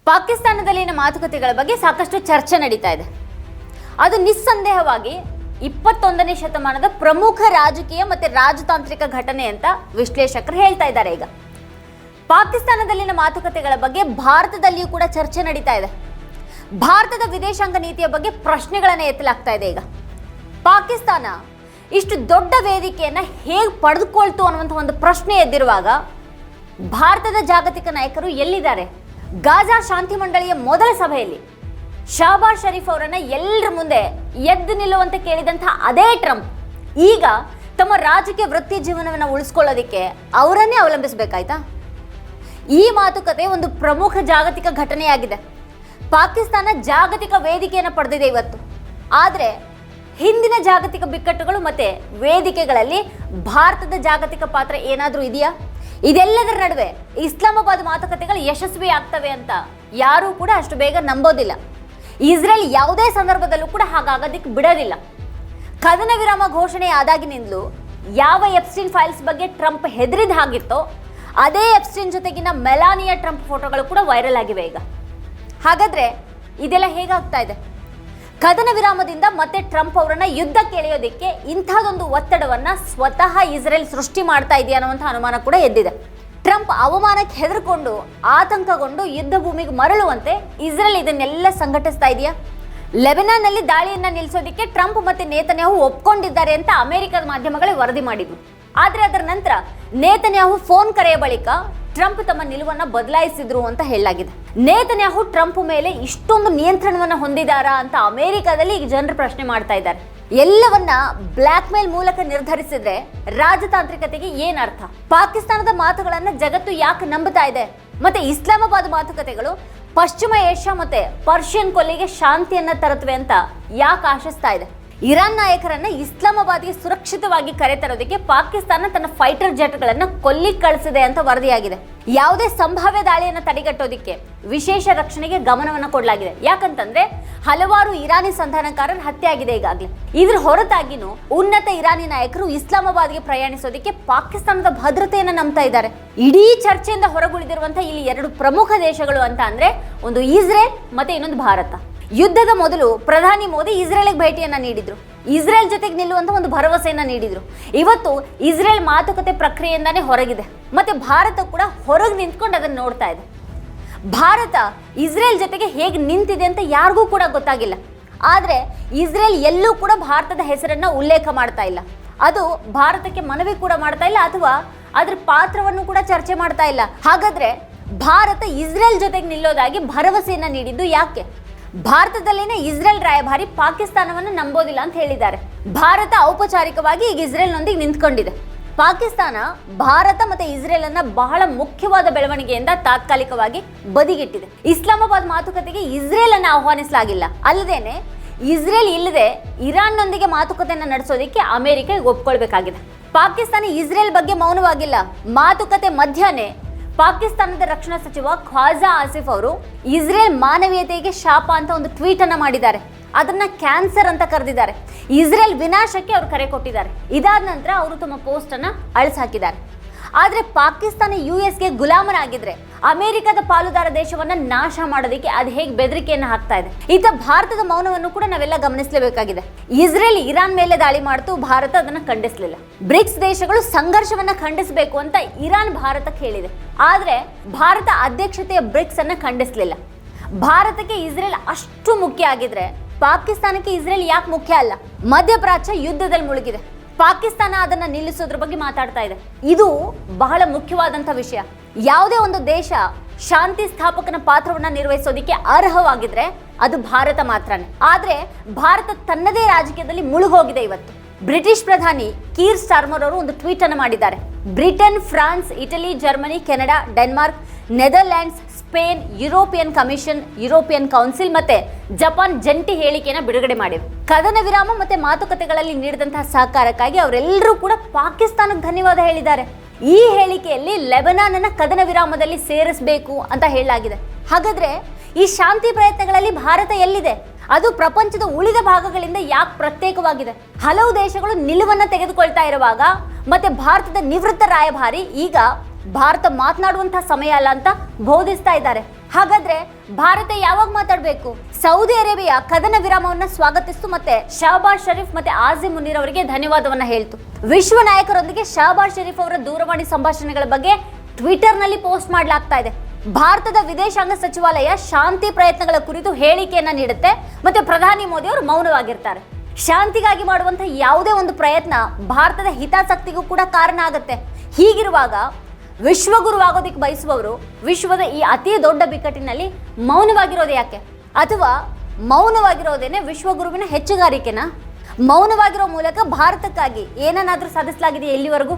ಪಾಕಿಸ್ತಾನದಲ್ಲಿನ ಮಾತುಕತೆಗಳ ಬಗ್ಗೆ ಸಾಕಷ್ಟು ಚರ್ಚೆ ನಡೀತಾ ಇದೆ. ಅದು ನಿಸ್ಸಂದೇಹವಾಗಿ 21ನೇ ಶತಮಾನದ ಪ್ರಮುಖ ರಾಜಕೀಯ ಮತ್ತು ರಾಜತಾಂತ್ರಿಕ ಘಟನೆ ಅಂತ ವಿಶ್ಲೇಷಕರು ಹೇಳ್ತಾ ಇದ್ದಾರೆ. ಈಗ ಪಾಕಿಸ್ತಾನದಲ್ಲಿನ ಮಾತುಕತೆಗಳ ಬಗ್ಗೆ ಭಾರತದಲ್ಲಿಯೂ ಕೂಡ ಚರ್ಚೆ ನಡೀತಾ ಇದೆ. ಭಾರತದ ವಿದೇಶಾಂಗ ನೀತಿಯ ಬಗ್ಗೆ ಪ್ರಶ್ನೆಗಳನ್ನು ಎತ್ತಲಾಗ್ತಾ ಇದೆ. ಈಗ ಪಾಕಿಸ್ತಾನ ಇಷ್ಟು ದೊಡ್ಡ ವೇದಿಕೆಯನ್ನು ಹೇಗೆ ಪಡೆದುಕೊಳ್ತು ಅನ್ನುವಂಥ ಒಂದು ಪ್ರಶ್ನೆ ಎದ್ದಿರುವಾಗ ಭಾರತದ ಜಾಗತಿಕ ನಾಯಕರು ಎಲ್ಲಿದ್ದಾರೆ? ಗಾಜಾ ಶಾಂತಿ ಮಂಡಳಿಯ ಮೊದಲ ಸಭೆಯಲ್ಲಿ ಶಹಬಾಜ್ ಶರೀಫ್ ಅವರನ್ನ ಎಲ್ಲರ ಮುಂದೆ ಎದ್ದು ನಿಲ್ಲುವಂತೆ ಕೇಳಿದಂಥ ಅದೇ ಟ್ರಂಪ್ ಈಗ ತಮ್ಮ ರಾಜಕೀಯ ವೃತ್ತಿ ಜೀವನವನ್ನು ಉಳಿಸ್ಕೊಳ್ಳೋದಕ್ಕೆ ಅವರನ್ನೇ ಅವಲಂಬಿಸಬೇಕಾಯ್ತಾ? ಈ ಮಾತುಕತೆ ಒಂದು ಪ್ರಮುಖ ಜಾಗತಿಕ ಘಟನೆಯಾಗಿದೆ. ಪಾಕಿಸ್ತಾನ ಜಾಗತಿಕ ವೇದಿಕೆಯನ್ನು ಪಡೆದಿದೆ ಇವತ್ತು. ಆದರೆ ಹಿಂದಿನ ಜಾಗತಿಕ ಬಿಕ್ಕಟ್ಟುಗಳು ಮತ್ತೆ ವೇದಿಕೆಗಳಲ್ಲಿ ಭಾರತದ ಜಾಗತಿಕ ಪಾತ್ರ ಏನಾದರೂ ಇದೆಯಾ? ಇದೆಲ್ಲದರ ನಡುವೆ ಇಸ್ಲಾಮಾಬಾದ್ ಮಾತುಕತೆಗಳು ಯಶಸ್ವಿ ಆಗ್ತವೆ ಅಂತ ಯಾರೂ ಕೂಡ ಅಷ್ಟು ಬೇಗ ನಂಬೋದಿಲ್ಲ. ಇಸ್ರೇಲ್ ಯಾವುದೇ ಸಂದರ್ಭದಲ್ಲೂ ಕೂಡ ಹಾಗಾಗೋದಕ್ಕೆ ಬಿಡೋದಿಲ್ಲ. ಕದನ ವಿರಾಮ ಘೋಷಣೆ ಆದಾಗಿನಿಂದಲೂ ಯಾವ ಎಪ್ಸ್ಟೀನ್ ಫೈಲ್ಸ್ ಬಗ್ಗೆ ಟ್ರಂಪ್ ಹೆದರಿದ ಹಾಗಿತ್ತೋ ಅದೇ ಎಪ್ಸ್ಟೀನ್ ಜೊತೆಗಿನ ಮೆಲಾನಿಯಾ ಟ್ರಂಪ್ ಫೋಟೋಗಳು ಕೂಡ ವೈರಲ್ ಆಗಿವೆ. ಈಗ ಹಾಗಾದ್ರೆ ಇದೆಲ್ಲ ಹೇಗಾಗ್ತಾ ಇದೆ? ಕದನ ವಿರಾಮದಿಂದ ಮತ್ತೆ ಟ್ರಂಪ್ ಅವರನ್ನ ಯುದ್ಧಕ್ಕೆ ಎಳೆಯೋದಕ್ಕೆ ಇಂಥದೊಂದು ಒತ್ತಡವನ್ನ ಸ್ವತಃ ಇಸ್ರೇಲ್ ಸೃಷ್ಟಿ ಮಾಡ್ತಾ ಇದೆಯಾ ಅನ್ನುವಂಥ ಅನುಮಾನ ಕೂಡ ಎದ್ದಿದೆ. ಟ್ರಂಪ್ ಅವಮಾನಕ್ಕೆ ಹೆದರ್ಕೊಂಡು ಆತಂಕಗೊಂಡು ಯುದ್ಧ ಭೂಮಿಗೆ ಮರಳುವಂತೆ ಇಸ್ರೇಲ್ ಇದನ್ನೆಲ್ಲ ಸಂಘಟಿಸ್ತಾ ಇದೆಯಾ? ಲೆಬನಾನ್ನಲ್ಲಿ ದಾಳಿಯನ್ನ ನಿಲ್ಲಿಸೋದಕ್ಕೆ ಟ್ರಂಪ್ ಮತ್ತೆ ನೇತನ್ಯಾಹು ಒಪ್ಕೊಂಡಿದ್ದಾರೆ ಅಂತ ಅಮೆರಿಕದ ಮಾಧ್ಯಮಗಳೇ ವರದಿ ಮಾಡಿದ್ರು. ಆದರೆ ಅದರ ನಂತರ ನೇತನ್ಯಾಹು ಫೋನ್ ಕರೆಯ ಬಳಿಕ ಟ್ರಂಪ್ ತಮ್ಮ ನಿಲುವನ್ನು ಬದಲಾಯಿಸಿದ್ರು ಅಂತ ಹೇಳಲಾಗಿದೆ. ನೇತನ್ಯಾಹು ಟ್ರಂಪ್ ಮೇಲೆ ಇಷ್ಟೊಂದು ನಿಯಂತ್ರಣವನ್ನು ಹೊಂದಿದಾರಾ ಅಂತ ಅಮೆರಿಕದಲ್ಲಿ ಈಗ ಜನರು ಪ್ರಶ್ನೆ ಮಾಡ್ತಾ ಇದ್ದಾರೆ. ಎಲ್ಲವನ್ನ ಬ್ಲ್ಯಾಕ್ ಮೇಲ್ ಮೂಲಕ ನಿರ್ಧರಿಸಿದ್ರೆ ರಾಜತಾಂತ್ರಿಕತೆಗೆ ಏನರ್ಥ? ಪಾಕಿಸ್ತಾನದ ಮಾತುಗಳನ್ನ ಜಗತ್ತು ಯಾಕೆ ನಂಬುತ್ತಾ ಇದೆ? ಮತ್ತೆ ಇಸ್ಲಾಮಾಬಾದ್ ಮಾತುಕತೆಗಳು ಪಶ್ಚಿಮ ಏಷ್ಯಾ ಮತ್ತೆ ಪರ್ಷಿಯನ್ ಕೊಲ್ಲಿಗೆ ಶಾಂತಿಯನ್ನ ತರುತ್ತವೆ ಅಂತ ಯಾಕೆ ಆಶಿಸ್ತಾ ಇದೆ? ಇರಾನ್ ನಾಯಕರನ್ನ ಇಸ್ಲಾಮಾಬಾದ್ಗೆ ಸುರಕ್ಷಿತವಾಗಿ ಕರೆತರೋದಕ್ಕೆ ಪಾಕಿಸ್ತಾನ ತನ್ನ ಫೈಟರ್ ಜೆಟ್ಗಳನ್ನು ಕೊಲ್ಲಿಗೆ ಕಳಿಸಿದೆ ಅಂತ ವರದಿಯಾಗಿದೆ. ಯಾವುದೇ ಸಂಭಾವ್ಯ ದಾಳಿಯನ್ನು ತಡೆಗಟ್ಟೋದಕ್ಕೆ ವಿಶೇಷ ರಕ್ಷಣೆಗೆ ಗಮನವನ್ನು ಕೊಡಲಾಗಿದೆ. ಯಾಕಂತಂದ್ರೆ ಹಲವಾರು ಇರಾನಿ ಸಂಧಾನಕಾರರ ಹತ್ಯೆ ಆಗಿದೆ ಈಗಾಗಲೇ. ಇದ್ರ ಹೊರತಾಗಿನೂ ಉನ್ನತ ಇರಾನಿ ನಾಯಕರು ಇಸ್ಲಾಮಾಬಾದ್ಗೆ ಪ್ರಯಾಣಿಸೋದಕ್ಕೆ ಪಾಕಿಸ್ತಾನದ ಭದ್ರತೆಯನ್ನು ನಂಬ್ತಾ ಇದ್ದಾರೆ. ಇಡೀ ಚರ್ಚೆಯಿಂದ ಹೊರಗುಳಿದಿರುವಂತಹ ಇಲ್ಲಿ ಎರಡು ಪ್ರಮುಖ ದೇಶಗಳು ಅಂತ ಅಂದ್ರೆ ಒಂದು ಇಸ್ರೇಲ್ ಮತ್ತೆ ಇನ್ನೊಂದು ಭಾರತ. ಯುದ್ಧದ ಮೊದಲು ಪ್ರಧಾನಿ ಮೋದಿ ಇಸ್ರೇಲ್ಗೆ ಭೇಟಿಯನ್ನ ನೀಡಿದ್ರು. ಇಸ್ರೇಲ್ ಜೊತೆಗೆ ನಿಲ್ಲುವಂತ ಒಂದು ಭರವಸೆಯನ್ನ ನೀಡಿದ್ರು. ಇವತ್ತು ಇಸ್ರೇಲ್ ಮಾತುಕತೆ ಪ್ರಕ್ರಿಯೆಯಿಂದಾನೇ ಹೊರಗಿದೆ. ಮತ್ತೆ ಭಾರತ ಕೂಡ ಹೊರಗೆ ನಿಂತ್ಕೊಂಡು ಅದನ್ನು ನೋಡ್ತಾ ಇದೆ. ಭಾರತ ಇಸ್ರೇಲ್ ಜೊತೆಗೆ ಹೇಗೆ ನಿಂತಿದೆ ಅಂತ ಯಾರಿಗೂ ಕೂಡ ಗೊತ್ತಾಗಿಲ್ಲ. ಆದರೆ ಇಸ್ರೇಲ್ ಎಲ್ಲೂ ಕೂಡ ಭಾರತದ ಹೆಸರನ್ನ ಉಲ್ಲೇಖ ಮಾಡ್ತಾ ಇಲ್ಲ. ಅದು ಭಾರತಕ್ಕೆ ಮನವಿ ಕೂಡ ಮಾಡ್ತಾ ಇಲ್ಲ ಅಥವಾ ಅದ್ರ ಪಾತ್ರವನ್ನು ಕೂಡ ಚರ್ಚೆ ಮಾಡ್ತಾ ಇಲ್ಲ. ಹಾಗಾದ್ರೆ ಭಾರತ ಇಸ್ರೇಲ್ ಜೊತೆಗೆ ನಿಲ್ಲೋದಾಗಿ ಭರವಸೆಯನ್ನ ನೀಡಿದ್ದು ಯಾಕೆ? ಭಾರತದಲ್ಲಿನ ಇಸ್ರೇಲ್ ರಾಯಭಾರಿ ಪಾಕಿಸ್ತಾನವನ್ನು ನಂಬೋದಿಲ್ಲ ಅಂತ ಹೇಳಿದ್ದಾರೆ. ಭಾರತ ಔಪಚಾರಿಕವಾಗಿ ಈಗ ಇಸ್ರೇಲ್ನೊಂದಿಗೆ ನಿಂತ್ಕೊಂಡಿದೆ. ಪಾಕಿಸ್ತಾನ ಭಾರತ ಮತ್ತೆ ಇಸ್ರೇಲ್ ಅನ್ನ ಬಹಳ ಮುಖ್ಯವಾದ ಬೆಳವಣಿಗೆಯಿಂದ ತಾತ್ಕಾಲಿಕವಾಗಿ ಬದಿಗಿಟ್ಟಿದೆ. ಇಸ್ಲಾಮಾಬಾದ್ ಮಾತುಕತೆಗೆ ಇಸ್ರೇಲ್ ಅನ್ನು ಆಹ್ವಾನಿಸಲಾಗಿಲ್ಲ. ಅಲ್ಲದೇನೆ ಇಸ್ರೇಲ್ ಇಲ್ಲದೆ ಇರಾನ್ನೊಂದಿಗೆ ಮಾತುಕತೆಯನ್ನು ನಡೆಸೋದಕ್ಕೆ ಅಮೆರಿಕ ಒಪ್ಕೊಳ್ಬೇಕಾಗಿದೆ. ಪಾಕಿಸ್ತಾನ ಇಸ್ರೇಲ್ ಬಗ್ಗೆ ಮೌನವಾಗಿಲ್ಲ. ಮಾತುಕತೆ ಮಧ್ಯಾಹ್ನ ಪಾಕಿಸ್ತಾನದ ರಕ್ಷಣಾ ಸಚಿವ ಖ್ವಾಜಾ ಆಸಿಫ್ ಅವರು ಇಸ್ರೇಲ್ ಮಾನವೀಯತೆಗೆ ಶಾಪ ಅಂತ ಒಂದು ಟ್ವೀಟ್ ಅನ್ನ ಮಾಡಿದ್ದಾರೆ. ಅದನ್ನ ಕ್ಯಾನ್ಸರ್ ಅಂತ ಕರೆದಿದ್ದಾರೆ. ಇಸ್ರೇಲ್ ವಿನಾಶಕ್ಕೆ ಅವರು ಕರೆ ಕೊಟ್ಟಿದ್ದಾರೆ. ಇದಾದ ನಂತರ ಅವರು ತಮ್ಮ ಪೋಸ್ಟ್ ಅನ್ನ ಅಳಿಸಾಕಿದ್ದಾರೆ. ಆದ್ರೆ ಪಾಕಿಸ್ತಾನ ಯುಎಸ್ಗೆ ಗುಲಾಮರಾಗಿದ್ರೆ ಅಮೆರಿಕದ ಪಾಲುದಾರ ದೇಶವನ್ನ ನಾಶ ಮಾಡೋದಕ್ಕೆ ಅದು ಹೇಗೆ ಬೆದರಿಕೆಯನ್ನು ಹಾಕ್ತಾ ಇದೆ? ಇತ್ತ ಭಾರತದ ಮೌನವನ್ನು ಕೂಡ ನಾವೆಲ್ಲ ಗಮನಿಸಲೇಬೇಕಾಗಿದೆ. ಇಸ್ರೇಲ್ ಇರಾನ್ ಮೇಲೆ ದಾಳಿ ಮಾಡ್ತು, ಭಾರತ ಅದನ್ನ ಖಂಡಿಸಲಿಲ್ಲ. ಬ್ರಿಕ್ಸ್ ದೇಶಗಳು ಸಂಘರ್ಷವನ್ನ ಖಂಡಿಸಬೇಕು ಅಂತ ಇರಾನ್ ಭಾರತಕ್ಕೆ ಹೇಳಿದೆ. ಆದ್ರೆ ಭಾರತ ಅಧ್ಯಕ್ಷತೆಯ ಬ್ರಿಕ್ಸ್ ಅನ್ನ ಖಂಡಿಸಲಿಲ್ಲ. ಭಾರತಕ್ಕೆ ಇಸ್ರೇಲ್ ಅಷ್ಟು ಮುಖ್ಯ ಆಗಿದ್ರೆ ಪಾಕಿಸ್ತಾನಕ್ಕೆ ಇಸ್ರೇಲ್ ಯಾಕೆ ಮುಖ್ಯ ಅಲ್ಲ? ಮಧ್ಯಪ್ರಾಚ್ಯ ಯುದ್ಧದಲ್ಲಿ ಮುಳುಗಿದೆ. ಪಾಕಿಸ್ತಾನ ಅದನ್ನ ನಿಲ್ಲಿಸೋದ್ರ ಬಗ್ಗೆ ಮಾತಾಡ್ತಾ ಇದೆ. ಇದು ಬಹಳ ಮುಖ್ಯವಾದಂಥ ವಿಷಯ. ಯಾವುದೇ ಒಂದು ದೇಶ ಶಾಂತಿ ಸ್ಥಾಪಕನ ಪಾತ್ರವನ್ನ ನಿರ್ವಹಿಸೋದಕ್ಕೆ ಅರ್ಹವಾಗಿದ್ರೆ ಅದು ಭಾರತ ಮಾತ್ರನೇ. ಆದ್ರೆ ಭಾರತ ತನ್ನದೇ ರಾಜಕೀಯದಲ್ಲಿ ಮುಳುಗೋಗಿದೆ ಇವತ್ತು. ಬ್ರಿಟಿಷ್ ಪ್ರಧಾನಿ ಕೀರ್ ಸ್ಟಾರ್ಮರ್ ಅವರು ಒಂದು ಟ್ವೀಟ್ ಅನ್ನು ಮಾಡಿದ್ದಾರೆ. Britain, France, Italy, Germany, Canada, Denmark, Netherlands, Spain, European commission, European council ಮತ್ತೆ ಜಪಾನ್ ಜಂಟಿ ಹೇಳಿಕೆಯನ್ನು ಬಿಡುಗಡೆ ಮಾಡಿವೆ. ಕದನ ವಿರಾಮ ಮತ್ತೆ ಮಾತುಕತೆಗಳಲ್ಲಿ ನೀಡಿದಂತಹ ಸಹಕಾರಕ್ಕಾಗಿ ಅವರೆಲ್ಲರೂ ಕೂಡ ಪಾಕಿಸ್ತಾನಕ್ಕೆ ಧನ್ಯವಾದ ಹೇಳಿದ್ದಾರೆ. ಈ ಹೇಳಿಕೆಯಲ್ಲಿ ಲೆಬನಾನ್ ಅನ್ನ ಕದನ ವಿರಾಮದಲ್ಲಿ ಸೇರಿಸಬೇಕು ಅಂತ ಹೇಳಲಾಗಿದೆ. ಹಾಗಾದ್ರೆ ಈ ಶಾಂತಿ ಪ್ರಯತ್ನಗಳಲ್ಲಿ ಭಾರತ ಎಲ್ಲಿದೆ? ಅದು ಪ್ರಪಂಚದ ಉಳಿದ ಭಾಗಗಳಿಂದ ಯಾಕೆ ಪ್ರತ್ಯೇಕವಾಗಿದೆ? ಹಲವು ದೇಶಗಳು ನಿಲುವನ್ನು ತೆಗೆದುಕೊಳ್ತಾ ಇರುವಾಗ ಮತ್ತೆ ಭಾರತದ ನಿವೃತ್ತ ರಾಯಭಾರಿ ಈಗ ಭಾರತ ಮಾತನಾಡುವಂತಹ ಸಮಯ ಅಲ್ಲ ಅಂತ ಬೋಧಿಸ್ತಾ ಇದ್ದಾರೆ. ಹಾಗಾದ್ರೆ ಭಾರತ ಯಾವಾಗ ಮಾತಾಡಬೇಕು? ಸೌದಿ ಅರೇಬಿಯಾ ಕದನ ವಿರಾಮವನ್ನ ಸ್ವಾಗತಿಸಿತು ಮತ್ತೆ ಶಹಬಾಜ್ ಶರೀಫ್ ಮತ್ತೆ ಆಸಿಮ್ ಮುನೀರ್ ಅವರಿಗೆ ಧನ್ಯವಾದವನ್ನ ಹೇಳ್ತು. ವಿಶ್ವ ನಾಯಕರೊಂದಿಗೆ ಶಹಬಾಜ್ ಶರೀಫ್ ಅವರ ದೂರವಾಣಿ ಸಂಭಾಷಣೆಗಳ ಬಗ್ಗೆ ಟ್ವಿಟರ್ ನಲ್ಲಿ ಪೋಸ್ಟ್ ಮಾಡಲಾಗ್ತಾ ಇದೆ. ಭಾರತದ ವಿದೇಶಾಂಗ ಸಚಿವಾಲಯ ಶಾಂತಿ ಪ್ರಯತ್ನಗಳ ಕುರಿತು ಹೇಳಿಕೆಯನ್ನ ನೀಡುತ್ತೆ ಮತ್ತೆ ಪ್ರಧಾನಿ ಮೋದಿ ಅವರು ಮೌನವಾಗಿರ್ತಾರೆ. ಶಾಂತಿಗಾಗಿ ಮಾಡುವಂತಹ ಯಾವುದೇ ಒಂದು ಪ್ರಯತ್ನ ಭಾರತದ ಹಿತಾಸಕ್ತಿಗೂ ಕೂಡ ಕಾರಣ ಆಗುತ್ತೆ. ಹೀಗಿರುವಾಗ ವಿಶ್ವಗುರುವಾಗೋದಿಕ್ಕೆ ಬಯಸುವವರು ವಿಶ್ವದ ಈ ಅತಿ ದೊಡ್ಡ ಬಿಕ್ಕಟ್ಟಿನಲ್ಲಿ ಮೌನವಾಗಿರೋದು ಯಾಕೆ? ಅಥವಾ ಮೌನವಾಗಿರೋದೇನೆ ವಿಶ್ವಗುರುವಿನ ಹೆಚ್ಚುಗಾರಿಕೆನಾ? ಮೌನವಾಗಿರೋ ಮೂಲಕ ಭಾರತಕ್ಕಾಗಿ ಏನನ್ನಾದ್ರೂ ಸಾಧಿಸಲಾಗಿದೆ ಎಲ್ಲಿವರೆಗೂ?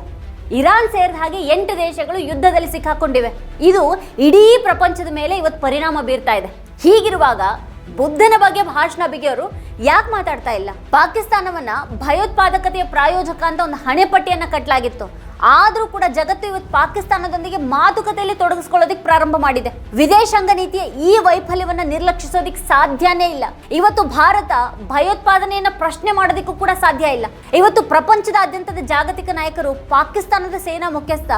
ಇರಾನ್ ಸೇರಿದ ಹಾಗೆ 8 ದೇಶಗಳು ಯುದ್ಧದಲ್ಲಿ ಸಿಕ್ಕಾಕೊಂಡಿವೆ. ಇದು ಇಡೀ ಪ್ರಪಂಚದ ಮೇಲೆ ಇವತ್ತು ಪರಿಣಾಮ ಬೀರ್ತಾ ಇದೆ. ಹೀಗಿರುವಾಗ ಬುದ್ಧನ ಬಗ್ಗೆ ಭಾಷಣ ಬಿಗಿಯವರು ಯಾಕೆ ಮಾತಾಡ್ತಾ ಇಲ್ಲ? ಪಾಕಿಸ್ತಾನವನ್ನ ಭಯೋತ್ಪಾದಕತೆಯ ಪ್ರಾಯೋಜಕ ಅಂತ ಒಂದು ಹಣೆಪಟ್ಟಿಯನ್ನ ಕಟ್ಟಲಾಗಿತ್ತು. ಆದ್ರೂ ಕೂಡ ಜಗತ್ತು ಇವತ್ತು ಪಾಕಿಸ್ತಾನದೊಂದಿಗೆ ಮಾತುಕತೆಯಲ್ಲಿ ತೊಡಗಿಸ್ಕೊಳ್ಳೋದಿಕ್ ಪ್ರಾರಂಭ ಮಾಡಿದೆ. ವಿದೇಶಾಂಗ ನೀತಿಯ ಈ ವೈಫಲ್ಯವನ್ನ ನಿರ್ಲಕ್ಷಿಸೋದಿಕ್ ಸಾಧ್ಯನೇ ಇಲ್ಲ. ಇವತ್ತು ಭಾರತ ಭಯೋತ್ಪಾದನೆಯನ್ನ ಪ್ರಶ್ನೆ ಮಾಡೋದಿಕ್ಕೂ ಕೂಡ ಸಾಧ್ಯ ಇಲ್ಲ. ಇವತ್ತು ಪ್ರಪಂಚದಾದ್ಯಂತದ ಜಾಗತಿಕ ನಾಯಕರು ಪಾಕಿಸ್ತಾನದ ಸೇನಾ ಮುಖ್ಯಸ್ಥ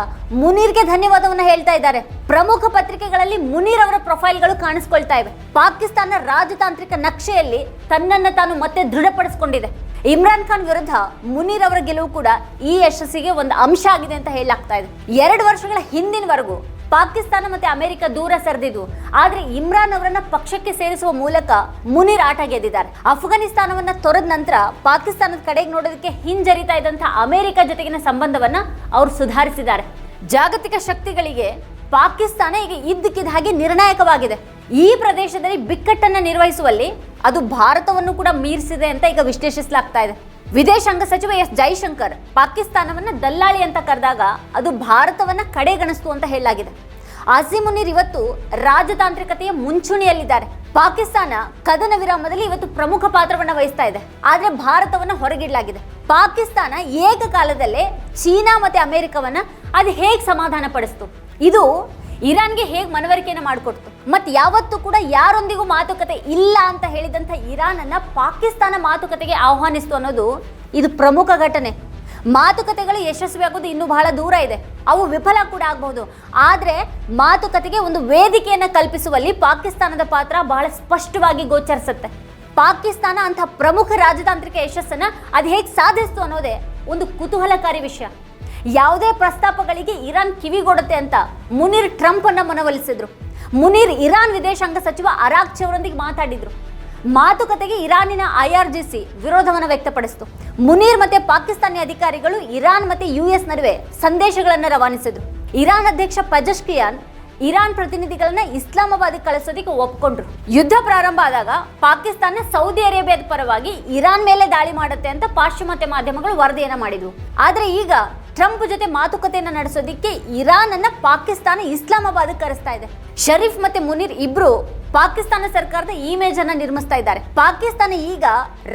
ಮುನೀರ್ಗೆ ಧನ್ಯವಾದವನ್ನ ಹೇಳ್ತಾ ಇದ್ದಾರೆ. ಪ್ರಮುಖ ಪತ್ರಿಕೆಗಳಲ್ಲಿ ಮುನೀರ್ ಅವರ ಪ್ರೊಫೈಲ್ಗಳು ಕಾಣಿಸ್ಕೊಳ್ತಾ ಇವೆ. ಪಾಕಿಸ್ತಾನ ರಾಜತಾಂತ್ರಿಕ ನಕ್ಷೆಯಲ್ಲಿ ತನ್ನನ್ನು ತಾನು ಮತ್ತೆ ದೃಢಪಡಿಸಿಕೊಂಡಿದೆ. ಇಮ್ರಾನ್ ಖಾನ್ ವಿರುದ್ಧ ಮುನೀರ್ ಅವರ ಗೆಲುವು ಕೂಡ ಈ ಯಶಸ್ಸಿಗೆ ಒಂದು ಅಂಶ ಆಗಿದೆ ಅಂತ ಹೇಳಲಾಗ್ತಾ ಇದೆ. 2 ವರ್ಷಗಳ ಹಿಂದಿನವರೆಗೂ ಪಾಕಿಸ್ತಾನ ಮತ್ತೆ ಅಮೆರಿಕ ದೂರ ಸರಿದಿದ್ದು, ಆದ್ರೆ ಇಮ್ರಾನ್ ಅವರನ್ನ ಪಕ್ಷಕ್ಕೆ ಸೇರಿಸುವ ಮೂಲಕ ಮುನೀರ್ ಆಟ ಗೆದ್ದಿದ್ದಾರೆ. ಅಫ್ಘಾನಿಸ್ತಾನವನ್ನ ತೊರೆದ ನಂತರ ಪಾಕಿಸ್ತಾನದ ಕಡೆಗೆ ನೋಡೋದಕ್ಕೆ ಹಿಂಜರಿತಾ ಇದ್ದಂತಹ ಅಮೆರಿಕ ಜೊತೆಗಿನ ಸಂಬಂಧವನ್ನ ಅವರು ಸುಧಾರಿಸಿದ್ದಾರೆ. ಜಾಗತಿಕ ಶಕ್ತಿಗಳಿಗೆ ಪಾಕಿಸ್ತಾನ ಈಗ ಇದ್ದಕ್ಕಿದ್ದ ಹಾಗೆ ನಿರ್ಣಾಯಕವಾಗಿದೆ. ಈ ಪ್ರದೇಶದಲ್ಲಿ ಬಿಕ್ಕಟ್ಟನ್ನು ನಿರ್ವಹಿಸುವಲ್ಲಿ ಅದು ಭಾರತವನ್ನು ಕೂಡ ಮೀರಿಸಿದೆ ಅಂತ ಈಗ ವಿಶ್ಲೇಷಿಸಲಾಗ್ತಾ ಇದೆ. ವಿದೇಶಾಂಗ ಸಚಿವ ಎಸ್ ಜೈಶಂಕರ್ ಪಾಕಿಸ್ತಾನವನ್ನ ದಲ್ಲಾಳಿ ಅಂತ ಕರೆದಾಗ ಅದು ಭಾರತವನ್ನ ಕಡೆಗಣಿಸ್ತು ಅಂತ ಹೇಳಲಾಗಿದೆ. ಆಸಿಮ್ ಮುನೀರ್ ಇವತ್ತು ರಾಜತಾಂತ್ರಿಕತೆಯ ಮುಂಚೂಣಿಯಲ್ಲಿದ್ದಾರೆ. ಪಾಕಿಸ್ತಾನ ಕದನ ವಿರಾಮದಲ್ಲಿ ಇವತ್ತು ಪ್ರಮುಖ ಪಾತ್ರವನ್ನ ವಹಿಸ್ತಾ ಇದೆ. ಆದ್ರೆ ಭಾರತವನ್ನ ಹೊರಗಿಡಲಾಗಿದೆ. ಪಾಕಿಸ್ತಾನ ಏಕಕಾಲದಲ್ಲೇ ಚೀನಾ ಮತ್ತೆ ಅಮೆರಿಕವನ್ನ ಅದು ಹೇಗೆ ಸಮಾಧಾನ ಪಡಿಸ್ತು? ಇದು ಇರಾನ್ಗೆ ಹೇಗೆ ಮನವರಿಕೆಯನ್ನು ಮಾಡಿಕೊಡ್ತು? ಮತ್ತೆ ಯಾವತ್ತೂ ಕೂಡ ಯಾರೊಂದಿಗೂ ಮಾತುಕತೆ ಇಲ್ಲ ಅಂತ ಹೇಳಿದಂಥ ಇರಾನ್ ಅನ್ನ ಪಾಕಿಸ್ತಾನ ಮಾತುಕತೆಗೆ ಆಹ್ವಾನಿಸ್ತು ಅನ್ನೋದು ಇದು ಪ್ರಮುಖ ಘಟನೆ. ಮಾತುಕತೆಗಳು ಯಶಸ್ವಿಯಾಗೋದು ಇನ್ನೂ ಬಹಳ ದೂರ ಇದೆ. ಅವು ವಿಫಲ ಕೂಡ ಆಗಬಹುದು. ಆದರೆ ಮಾತುಕತೆಗೆ ಒಂದು ವೇದಿಕೆಯನ್ನು ಕಲ್ಪಿಸುವಲ್ಲಿ ಪಾಕಿಸ್ತಾನದ ಪಾತ್ರ ಬಹಳ ಸ್ಪಷ್ಟವಾಗಿ ಗೋಚರಿಸುತ್ತೆ. ಪಾಕಿಸ್ತಾನ ಅಂಥ ಪ್ರಮುಖ ರಾಜತಾಂತ್ರಿಕ ಯಶಸ್ಸನ್ನು ಅದು ಹೇಗೆ ಸಾಧಿಸ್ತು ಅನ್ನೋದೇ ಒಂದು ಕುತೂಹಲಕಾರಿ ವಿಷಯ. ಯಾವುದೇ ಪ್ರಸ್ತಾಪಗಳಿಗೆ ಇರಾನ್ ಕಿವಿಗೊಡುತ್ತೆ ಅಂತ ಮುನೀರ್ ಟ್ರಂಪ್ ಅನ್ನ ಮನವೊಲಿಸಿದ್ರು. ಮುನೀರ್ ಇರಾನ್ ವಿದೇಶಾಂಗ ಸಚಿವ ಅರಾಕ್ಚಿ ಅವರೊಂದಿಗೆ ಮಾತಾಡಿದ್ರು. ಮಾತುಕತೆಗೆ ಇರಾನಿನ IRGC ವಿರೋಧವನ್ನು ವ್ಯಕ್ತಪಡಿಸಿತು. ಮುನೀರ್ ಮತ್ತೆ ಪಾಕಿಸ್ತಾನಿ ಅಧಿಕಾರಿಗಳು ಇರಾನ್ ಮತ್ತೆ US ನಡುವೆ ಸಂದೇಶಗಳನ್ನು ರವಾನಿಸಿದ್ರು. ಇರಾನ್ ಅಧ್ಯಕ್ಷ ಪಜಶ್ಕಿಯಾನ್ ಇರಾನ್ ಪ್ರತಿನಿಧಿಗಳನ್ನ ಇಸ್ಲಾಮಾಬಾದ್ ಕಳಿಸೋದಕ್ಕೆ ಒಪ್ಕೊಂಡ್ರು. ಯುದ್ಧ ಪ್ರಾರಂಭ ಆದಾಗ ಪಾಕಿಸ್ತಾನ ಸೌದಿ ಅರೇಬಿಯಾದ ಪರವಾಗಿ ಇರಾನ್ ಮೇಲೆ ದಾಳಿ ಮಾಡುತ್ತೆ ಅಂತ ಪಾಶ್ಚಿಮಾತ್ಯ ಮಾಧ್ಯಮಗಳು ವರದಿಯನ್ನ ಮಾಡಿದ್ವು. ಆದ್ರೆ ಈಗ ಟ್ರಂಪ್ ಜೊತೆ ಮಾತುಕತೆಯನ್ನ ನಡೆಸೋದಿಕ್ಕೆ ಇರಾನ್ ಅನ್ನ ಪಾಕಿಸ್ತಾನ ಇಸ್ಲಾಮಾಬಾದ್ ಕರೆಸ್ತಾ ಇದೆ. ಶರೀಫ್ ಮತ್ತೆ ಮುನೀರ್ ಇಬ್ರು ಪಾಕಿಸ್ತಾನ ಸರ್ಕಾರದ ಇಮೇಜ್ ಅನ್ನ ನಿರ್ಮಿಸ್ತಾ ಇದ್ದಾರೆ. ಪಾಕಿಸ್ತಾನ ಈಗ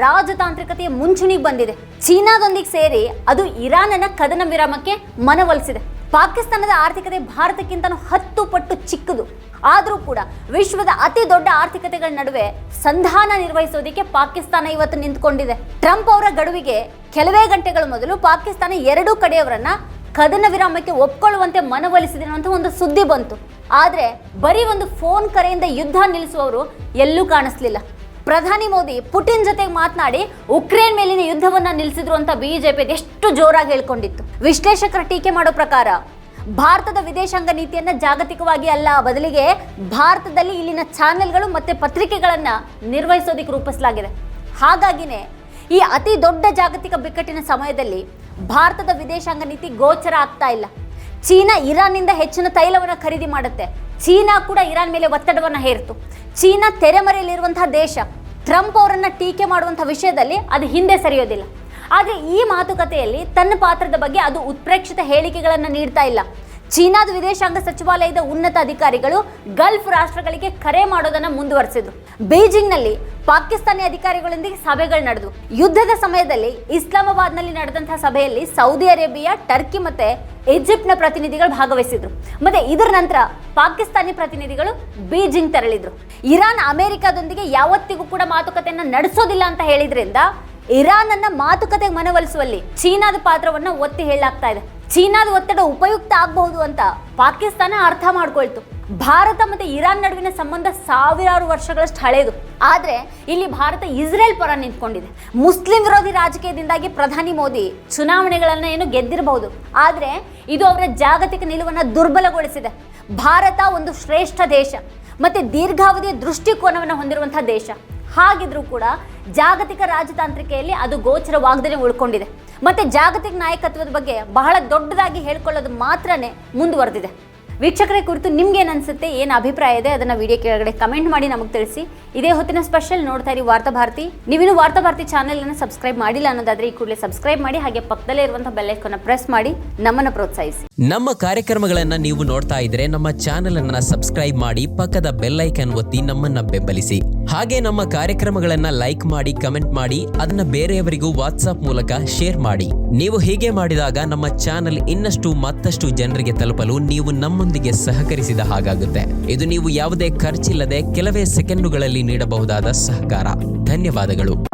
ರಾಜತಾಂತ್ರಿಕತೆಯ ಮುಂಚೂಣಿಗೆ ಬಂದಿದೆ. ಚೀನಾದೊಂದಿಗೆ ಸೇರಿ ಅದು ಇರಾನ್ ಅನ್ನ ಕದನ ವಿರಾಮಕ್ಕೆ ಮನವೊಲಿಸಿದೆ. ಪಾಕಿಸ್ತಾನದ ಆರ್ಥಿಕತೆ ಭಾರತಕ್ಕಿಂತಲೂ 10 ಪಟ್ಟು ಚಿಕ್ಕದು. ಆದರೂ ಕೂಡ ವಿಶ್ವದ ಅತಿ ದೊಡ್ಡ ಆರ್ಥಿಕತೆಗಳ ನಡುವೆ ಸಂಧಾನ ನಿರ್ವಹಿಸೋದಕ್ಕೆ ಪಾಕಿಸ್ತಾನ ಇವತ್ತು ನಿಂತ್ಕೊಂಡಿದೆ. ಟ್ರಂಪ್ ಅವರ ಗಡುವಿಗೆ ಕೆಲವೇ ಗಂಟೆಗಳ ಮೊದಲು ಪಾಕಿಸ್ತಾನ 2 ಕಡೆಯವರನ್ನ ಕದನ ವಿರಾಮಕ್ಕೆ ಒಪ್ಕೊಳ್ಳುವಂತೆ ಮನವೊಲಿಸಿದೆ ಅನ್ನುವಂಥ ಒಂದು ಸುದ್ದಿ ಬಂತು. ಆದರೆ ಬರೀ ಒಂದು ಫೋನ್ ಕರೆಯಿಂದ ಯುದ್ಧ ನಿಲ್ಲಿಸುವವರು ಎಲ್ಲೂ ಕಾಣಿಸ್ಲಿಲ್ಲ. ಪ್ರಧಾನಿ ಮೋದಿ ಪುಟಿನ್ ಜೊತೆಗೆ ಮಾತನಾಡಿ ಉಕ್ರೇನ್ ಮೇಲಿನ ಯುದ್ಧವನ್ನ ನಿಲ್ಲಿಸಿದ್ರು ಅಂತ ಬಿಜೆಪಿ ಎಷ್ಟು ಜೋರಾಗಿ ಹೇಳ್ಕೊಂಡಿತ್ತು. ವಿಶ್ಲೇಷಕರ ಟೀಕೆ ಮಾಡೋ ಪ್ರಕಾರ ಭಾರತದ ವಿದೇಶಾಂಗ ನೀತಿಯನ್ನ ಜಾಗತಿಕವಾಗಿ ಅಲ್ಲ, ಬದಲಿಗೆ ಭಾರತದಲ್ಲಿ ಇಲ್ಲಿನ ಚಾನೆಲ್ಗಳು ಮತ್ತೆ ಪತ್ರಿಕೆಗಳನ್ನ ನಿರ್ವಹಿಸೋದಕ್ಕೆ ರೂಪಿಸಲಾಗಿದೆ. ಹಾಗಾಗಿನೇ ಈ ಅತಿ ದೊಡ್ಡ ಜಾಗತಿಕ ಬಿಕ್ಕಟ್ಟಿನ ಸಮಯದಲ್ಲಿ ಭಾರತದ ವಿದೇಶಾಂಗ ನೀತಿ ಗೋಚರ ಆಗ್ತಾ ಇಲ್ಲ. ಚೀನಾ ಇರಾನ್ನಿಂದ ಹೆಚ್ಚಿನ ತೈಲವನ್ನು ಖರೀದಿ ಮಾಡುತ್ತೆ. ಚೀನಾ ಕೂಡ ಇರಾನ್ ಮೇಲೆ ಒತ್ತಡವನ್ನು ಹೇರಿತು. ಚೀನಾ ತೆರೆಮರೆಯಲ್ಲಿರುವಂತಹ ದೇಶ. ಟ್ರಂಪ್ ಅವರನ್ನ ಟೀಕೆ ಮಾಡುವಂತಹ ವಿಷಯದಲ್ಲಿ ಅದು ಹಿಂದೆ ಸರಿಯೋದಿಲ್ಲ. ಆದರೆ ಈ ಮಾತುಕತೆಯಲ್ಲಿ ತನ್ನ ಪಾತ್ರದ ಬಗ್ಗೆ ಅದು ಉತ್ಪ್ರೇಕ್ಷಿತ ಹೇಳಿಕೆಗಳನ್ನು ನೀಡ್ತಾ ಇಲ್ಲ. ಚೀನಾದ ವಿದೇಶಾಂಗ ಸಚಿವಾಲಯದ ಉನ್ನತ ಅಧಿಕಾರಿಗಳು ಗಲ್ಫ್ ರಾಷ್ಟ್ರಗಳಿಗೆ ಕರೆ ಮಾಡೋದನ್ನ ಮುಂದುವರೆಸಿದ್ರು. ಬೀಜಿಂಗ್ನಲ್ಲಿ ಪಾಕಿಸ್ತಾನಿ ಅಧಿಕಾರಿಗಳೊಂದಿಗೆ ಸಭೆಗಳು ನಡೆದವು. ಯುದ್ಧದ ಸಮಯದಲ್ಲಿ ಇಸ್ಲಾಮಾಬಾದ್ನಲ್ಲಿ ನಡೆದಂತಹ ಸಭೆಯಲ್ಲಿ ಸೌದಿ ಅರೇಬಿಯಾ, ಟರ್ಕಿ ಮತ್ತೆ ಈಜಿಪ್ಟ್ನ ಪ್ರತಿನಿಧಿಗಳು ಭಾಗವಹಿಸಿದ್ರು. ಮತ್ತೆ ಇದರ ನಂತರ ಪಾಕಿಸ್ತಾನಿ ಪ್ರತಿನಿಧಿಗಳು ಬೀಜಿಂಗ್ ತೆರಳಿದ್ರು. ಇರಾನ್ ಅಮೆರಿಕಾದೊಂದಿಗೆ ಯಾವತ್ತಿಗೂ ಕೂಡ ಮಾತುಕತೆಯನ್ನ ನಡೆಸೋದಿಲ್ಲ ಅಂತ ಹೇಳಿದ್ರಿಂದ ಇರಾನ್ ಅನ್ನ ಮಾತುಕತೆಗೆ ಮನವೊಲಿಸುವಲ್ಲಿ ಚೀನಾದ ಪಾತ್ರವನ್ನ ಒತ್ತಿ ಹೇಳಲಾಗ್ತಾ ಇದೆ. ಚೀನಾದ ಒತ್ತಡ ಉಪಯುಕ್ತ ಆಗಬಹುದು ಅಂತ ಪಾಕಿಸ್ತಾನ ಅರ್ಥ ಮಾಡ್ಕೊಳ್ತು. ಭಾರತ ಮತ್ತು ಇರಾನ್ ನಡುವಿನ ಸಂಬಂಧ ಸಾವಿರಾರು ವರ್ಷಗಳಷ್ಟು ಹಳೆಯದು. ಆದರೆ ಇಲ್ಲಿ ಭಾರತ ಇಸ್ರೇಲ್ ಪರ ನಿಂತ್ಕೊಂಡಿದೆ. ಮುಸ್ಲಿಂ ವಿರೋಧಿ ರಾಜಕೀಯದಿಂದಾಗಿ ಪ್ರಧಾನಿ ಮೋದಿ ಚುನಾವಣೆಗಳನ್ನು ಏನು ಗೆದ್ದಿರಬಹುದು, ಆದರೆ ಇದು ಅವರ ಜಾಗತಿಕ ನಿಲುವನ್ನು ದುರ್ಬಲಗೊಳಿಸಿದೆ. ಭಾರತ ಒಂದು ಶ್ರೇಷ್ಠ ದೇಶ ಮತ್ತು ದೀರ್ಘಾವಧಿಯ ದೃಷ್ಟಿಕೋನವನ್ನು ಹೊಂದಿರುವಂತಹ ದೇಶ. ಹಾಗಿದ್ರೂ ಕೂಡ ಜಾಗತಿಕ ರಾಜತಾಂತ್ರಿಕೆಯಲ್ಲಿ ಅದು ಗೋಚರವಾಗದೇ ಉಳ್ಕೊಂಡಿದೆ ಮತ್ತು ಜಾಗತಿಕ ನಾಯಕತ್ವದ ಬಗ್ಗೆ ಬಹಳ ದೊಡ್ಡದಾಗಿ ಹೇಳ್ಕೊಳ್ಳೋದು ಮಾತ್ರನೇ ಮುಂದುವರೆದಿದೆ. ವೀಕ್ಷಕರ ಕುರಿತು ನಿಮ್ಗೆ ಏನು ಅನ್ಸುತ್ತೆ, ಏನು ಅಭಿಪ್ರಾಯ ಇದೆ ಅದನ್ನು ವಿಡಿಯೋ ಕೆಳಗಡೆ ಕಮೆಂಟ್ ಮಾಡಿ ನಮಗೆ ತಿಳಿಸಿ. ಇದೇ ಹೊತ್ತಿನ ಸ್ಪೆಷಲ್ ನೋಡ್ತಾ ಇರಿ ವಾರ್ತಾಭಾರತಿ. ನೀವಿನ್ನು ವಾರ್ತಾಭಾರತಿ ಚಾನೆಲನ್ನು ಸಬ್ಸ್ಕ್ರೈಬ್ ಮಾಡಿಲ್ಲ ಅನ್ನೋದಾದ್ರೆ ಈ ಕೂಡಲೇ ಸಬ್ಸ್ಕ್ರೈಬ್ ಮಾಡಿ, ಹಾಗೆ ಪಕ್ಕದಲ್ಲೇ ಇರುವಂತಹ ಬೆಲ್ ಐಕಾನ್ ಪ್ರೆಸ್ ಮಾಡಿ ನಮ್ಮನ್ನು ಪ್ರೋತ್ಸಾಹಿಸಿ. ನಮ್ಮ ಕಾರ್ಯಕ್ರಮಗಳನ್ನ ನೀವು ನೋಡ್ತಾ ಇದ್ರೆ ನಮ್ಮ ಚಾನೆಲ್ ಅನ್ನ ಸಬ್ಸ್ಕ್ರೈಬ್ ಮಾಡಿ, ಪಕ್ಕದ ಬೆಲ್ ಐಕಾನ್ ಒತ್ತಿ ನಮ್ಮನ್ನ ಬೆಂಬಲಿಸಿ. ಹಾಗೆ ನಮ್ಮ ಕಾರ್ಯಕ್ರಮಗಳನ್ನ ಲೈಕ್ ಮಾಡಿ, ಕಮೆಂಟ್ ಮಾಡಿ, ಅದನ್ನ ಬೇರೆಯವರಿಗೂ ವಾಟ್ಸ್ಆಪ್ ಮೂಲಕ ಶೇರ್ ಮಾಡಿ. ನೀವು ಹೀಗೆ ಮಾಡಿದಾಗ ನಮ್ಮ ಚಾನೆಲ್ ಇನ್ನಷ್ಟು ಮತ್ತಷ್ಟು ಜನರಿಗೆ ತಲುಪಲು ನೀವು ನಮ್ಮೊಂದಿಗೆ ಸಹಕರಿಸಿದ ಹಾಗಾಗುತ್ತೆ. ಇದು ನೀವು ಯಾವುದೇ ಖರ್ಚಿಲ್ಲದೆ ಕೆಲವೇ ಸೆಕೆಂಡುಗಳಲ್ಲಿ ನೀಡಬಹುದಾದ ಸಹಕಾರ. ಧನ್ಯವಾದಗಳು.